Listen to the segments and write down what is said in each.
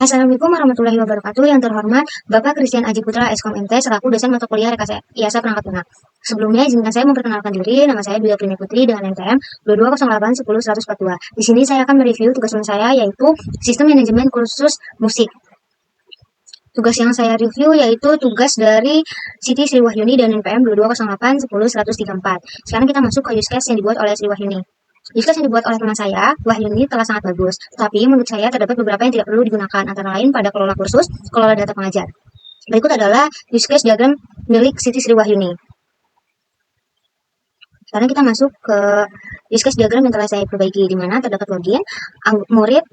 Assalamualaikum warahmatullahi wabarakatuh. Yang terhormat Bapak Christian Aji Putra, Eskom MT, selaku dosen mata kuliah Rekayasa Perangkat Lunak. Sebelumnya, izinkan saya memperkenalkan diri. Nama saya Dwi Aprini Putri dengan NPM 2208101142. Di sini saya akan mereview tugas saya, yaitu Sistem Manajemen Kursus Musik. Tugas yang saya review yaitu tugas dari Siti Sri Wahyuni dan NPM 2208101134. Sekarang kita masuk ke use case yang dibuat oleh Sri Wahyuni. Use case yang dibuat oleh teman saya, Wahyuni, telah sangat bagus. Tapi menurut saya terdapat beberapa yang tidak perlu digunakan, antara lain pada kelola kursus, kelola data pengajar. Berikut adalah use case diagram milik Siti Sri Wahyuni. Sekarang kita masuk ke use case diagram yang telah saya perbaiki, di mana terdapat login, murid,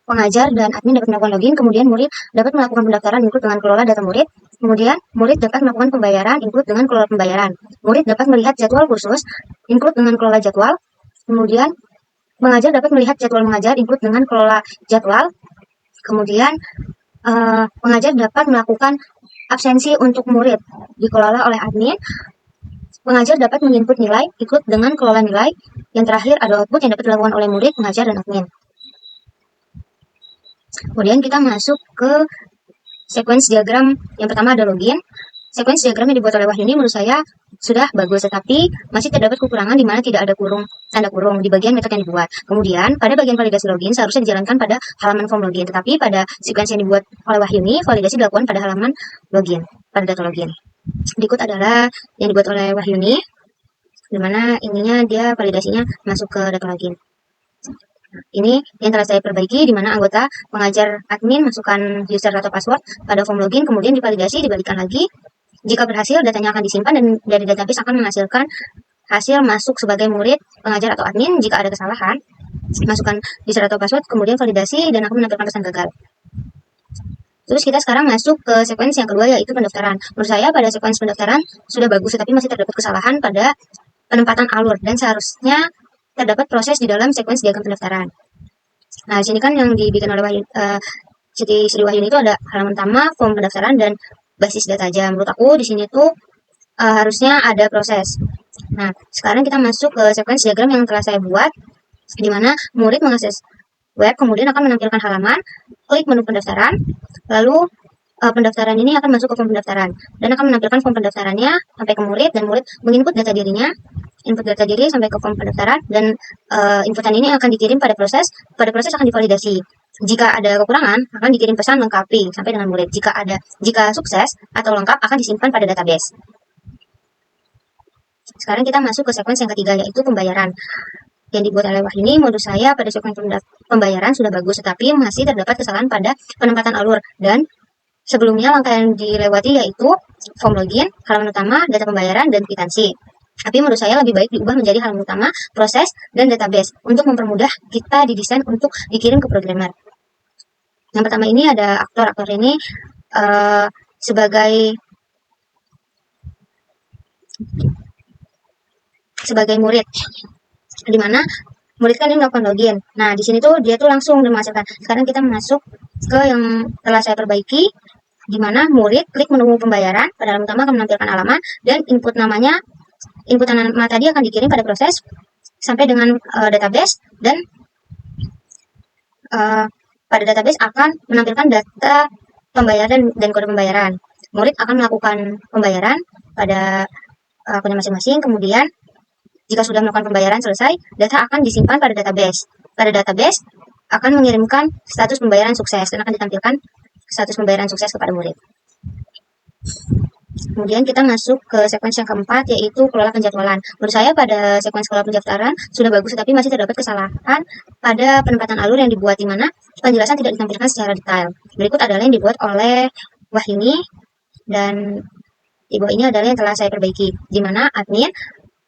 pengajar, dan admin dapat melakukan login, kemudian murid dapat melakukan pendaftaran include dengan kelola data murid, kemudian murid dapat melakukan pembayaran include dengan kelola pembayaran, murid dapat melihat jadwal kursus include dengan kelola jadwal, kemudian pengajar dapat melihat jadwal mengajar include dengan kelola jadwal, kemudian pengajar dapat melakukan absensi untuk murid dikelola oleh admin, pengajar dapat menginput nilai include dengan kelola nilai, yang terakhir ada output yang dapat dilakukan oleh murid, pengajar, dan admin. Kemudian kita masuk ke sequence diagram. Yang pertama ada login. Sequence diagram yang dibuat oleh Wahyuni menurut saya sudah bagus, tetapi masih terdapat kekurangan di mana tidak ada tanda kurung di bagian metode yang dibuat. Kemudian pada bagian validasi login seharusnya dijalankan pada halaman form login, tetapi pada sequence yang dibuat oleh Wahyuni validasi dilakukan pada halaman login, pada data login. Berikut adalah yang dibuat oleh Wahyuni, di mana ininya dia validasinya masuk ke data login. Ini yang telah saya perbaiki, di mana anggota pengajar admin masukkan user atau password pada form login, kemudian divalidasi, dibalikan lagi. Jika berhasil, datanya akan disimpan dan dari database akan menghasilkan hasil masuk sebagai murid, pengajar, atau admin. Jika ada kesalahan, masukkan user atau password, kemudian validasi, dan akan menampilkan pesan gagal. Terus kita sekarang masuk ke sequence yang kedua, yaitu pendaftaran. Menurut saya pada sequence pendaftaran sudah bagus, tetapi masih terdapat kesalahan pada penempatan alur, dan seharusnya terdapat proses di dalam sequence diagram pendaftaran. Nah, di sini kan yang dibikin oleh Siti Sri Wahyuni itu ada halaman utama, form pendaftaran, dan basis data aja. Menurut aku di sini tuh harusnya ada proses. Nah, sekarang kita masuk ke sequence diagram yang telah saya buat, di mana murid mengakses web, kemudian akan menampilkan halaman, klik menu pendaftaran, lalu pendaftaran ini akan masuk ke form pendaftaran, dan akan menampilkan form pendaftarannya sampai ke murid, dan murid menginput data dirinya, input data diri sampai ke form pendaftaran, dan inputan ini akan dikirim pada proses akan divalidasi. Jika ada kekurangan, akan dikirim pesan lengkapi sampai dengan murid. Jika sukses atau lengkap, akan disimpan pada database. Sekarang kita masuk ke sequence yang ketiga, yaitu pembayaran. Yang dibuat oleh Wahyuni, menurut saya pada sequence pembayaran sudah bagus, tetapi masih terdapat kesalahan pada penempatan alur, dan sebelumnya langkah yang dilewati yaitu form login, halaman utama, data pembayaran, dan kwitansi. Tapi menurut saya lebih baik diubah menjadi halaman utama, proses, dan database untuk mempermudah kita didesain untuk dikirim ke programmer. Yang pertama ini ada aktor ini sebagai murid, di mana murid kan ini melakukan login. Nah, di sini tuh dia tuh langsung menghasilkan. Sekarang kita masuk ke yang telah saya perbaiki, di mana murid klik menu pembayaran, pada halaman utama akan menampilkan halaman, dan inputan nama tadi akan dikirim pada proses sampai dengan database, dan pada database akan menampilkan data pembayaran dan kode pembayaran. Murid akan melakukan pembayaran pada akunnya masing-masing, kemudian jika sudah melakukan pembayaran selesai, data akan disimpan pada database. Pada database akan mengirimkan status pembayaran sukses, dan akan ditampilkan status pembayaran sukses kepada murid. Kemudian kita masuk ke sequence yang keempat, yaitu kelola penjadwalan. Menurut saya pada sequence kelola pendaftaran sudah bagus, tapi masih terdapat kesalahan pada penempatan alur yang dibuat, di mana penjelasan tidak ditampilkan secara detail. Berikut adalah yang dibuat oleh Wahyuni, dan di bawah ini adalah yang telah saya perbaiki, di mana admin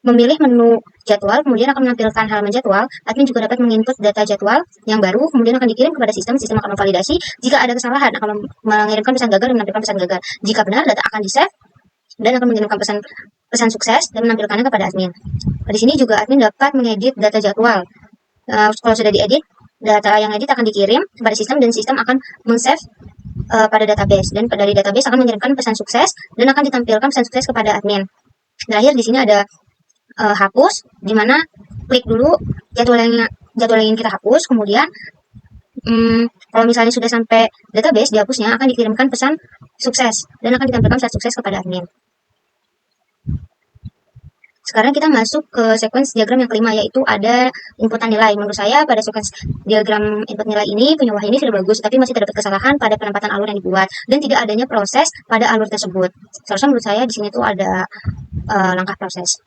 memilih menu jadwal, kemudian akan menampilkan halaman jadwal. Admin juga dapat menginput data jadwal yang baru, kemudian akan dikirim kepada sistem akan memvalidasi. Jika ada kesalahan, akan mengirimkan pesan gagal dan menampilkan pesan gagal. Jika benar, data akan di-save dan akan mengirimkan pesan sukses dan menampilkannya kepada admin. Di sini juga admin dapat mengedit data jadwal. Kalau sudah diedit, data yang edit akan dikirim kepada sistem, dan sistem akan men-save pada database, dan dari database akan mengirimkan pesan sukses dan akan ditampilkan pesan sukses kepada admin. Terakhir di sini ada hapus, di mana klik dulu jadwal yang ingin kita hapus, kemudian Kalau misalnya sudah sampai database, dihapusnya akan dikirimkan pesan sukses dan akan ditampilkan pesan sukses kepada admin. Sekarang kita masuk ke sequence diagram yang kelima, yaitu ada inputan nilai. Menurut saya pada sequence diagram input nilai ini, penyewah ini sudah bagus, tapi masih terdapat kesalahan pada penempatan alur yang dibuat dan tidak adanya proses pada alur tersebut. Seharusnya menurut saya di sini tuh ada langkah proses.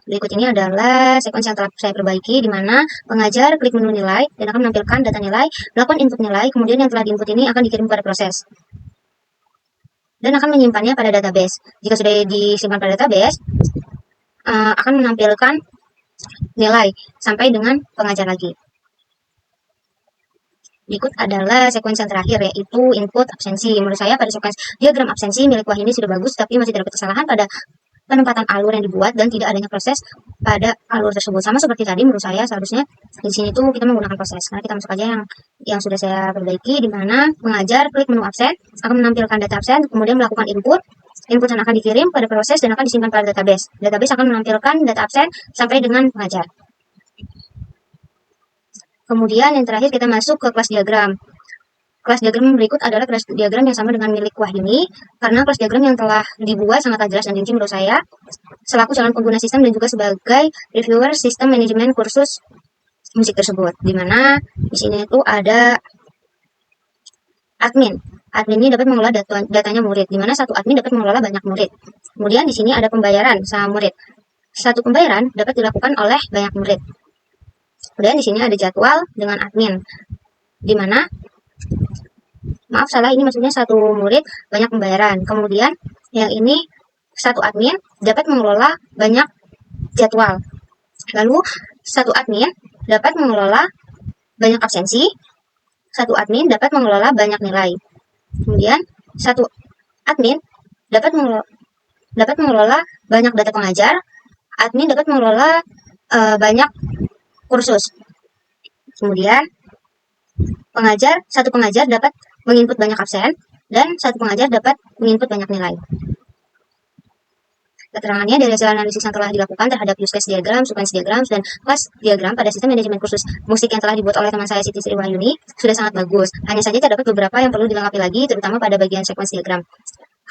Berikut ini adalah sequence yang telah saya perbaiki, di mana pengajar klik menu nilai dan akan menampilkan data nilai, melakukan input nilai, kemudian yang telah diinput ini akan dikirim pada proses dan akan menyimpannya pada database. Jika sudah disimpan pada database, akan menampilkan nilai sampai dengan pengajar lagi. Berikut adalah sequence yang terakhir, yaitu input absensi. Menurut saya pada sequence diagram absensi milik Wahyuni sudah bagus, tapi masih terdapat kesalahan pada penempatan alur yang dibuat dan tidak adanya proses pada alur tersebut. Sama seperti tadi, menurut saya seharusnya di sini tuh kita menggunakan proses. Karena kita masuk aja yang sudah saya perbaiki, di mana pengajar klik menu absen akan menampilkan data absen, kemudian melakukan input. Input yang akan dikirim pada proses dan akan disimpan pada database. Database akan menampilkan data absen sampai dengan pengajar. Kemudian yang terakhir kita masuk ke kelas diagram. Kelas diagram berikut adalah kelas diagram yang sama dengan milik Wahyuni, karena kelas diagram yang telah dibuat sangatlah jelas dan rinci menurut saya, selaku calon pengguna sistem dan juga sebagai reviewer sistem manajemen kursus musik tersebut. Di mana di sini itu ada admin. Admin ini dapat mengelola datanya murid, di mana satu admin dapat mengelola banyak murid. Kemudian di sini ada pembayaran sama murid. Satu pembayaran dapat dilakukan oleh banyak murid. Kemudian di sini ada jadwal dengan admin, di mana maaf salah, ini maksudnya satu murid banyak pembayaran. Kemudian yang ini satu admin dapat mengelola banyak jadwal. Lalu satu admin dapat mengelola banyak absensi. Satu admin dapat mengelola banyak nilai. Kemudian satu admin dapat mengelola banyak data pengajar. Admin dapat mengelola banyak kursus. Kemudian satu pengajar dapat menginput banyak absen, dan satu pengajar dapat menginput banyak nilai. Keterangannya dari hasil analisis yang telah dilakukan terhadap use case diagram, sequence diagram, dan kelas diagram pada sistem manajemen kursus musik yang telah dibuat oleh teman saya Siti Sri Wahyuni sudah sangat bagus. Hanya saja terdapat beberapa yang perlu dilengkapi lagi, terutama pada bagian sequence diagram.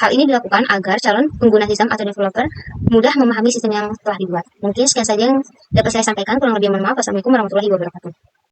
Hal ini dilakukan agar calon pengguna sistem atau developer mudah memahami sistem yang telah dibuat. Mungkin sekian saja yang dapat saya sampaikan. Kurang lebih mohon maaf. Wassalamualaikum warahmatullahi wabarakatuh.